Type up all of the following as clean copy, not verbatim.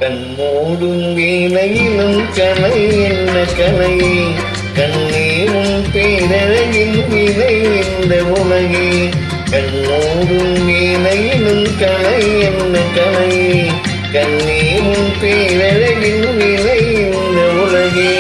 கண்மூடும் வேலையிலும் கலை என்ன கலை, கண்ணே உன் பேரழகின் விலை இந்த உலகே. கண்மூடும் வேலையிலும் கலை என்ன கலை, கண்ணே உன் பேரழகின் விலை இந்த உலகே.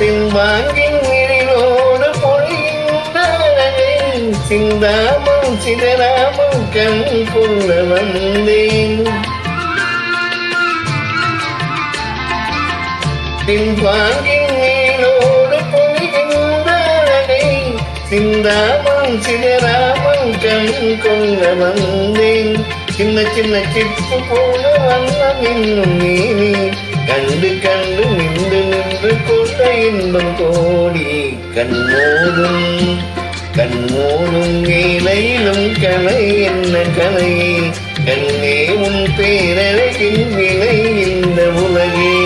பின்வாங்கின் விழியோடு பொழிகின்றே, சிந்தாமல் சிதறாமல் கண் கொள்ள வந்தேன். பின்வாங்கின் விழியோடு பொழிகின்றே, சிந்தாமல் சிதறாமல் கண் கொள்ள வந்தேன். சின்ன சின்ன சிப்பு போல வண்ணம் இன்னும் நீ கண்டு கண்டு நின்று நின்று கொண்ட இன்பம் கோடி. கண்மூடும் கண்மூடும் வேலையிலும் கலை என்ன கலை, கண்ணே உன் பேரழகின் விலை இந்த உலகே.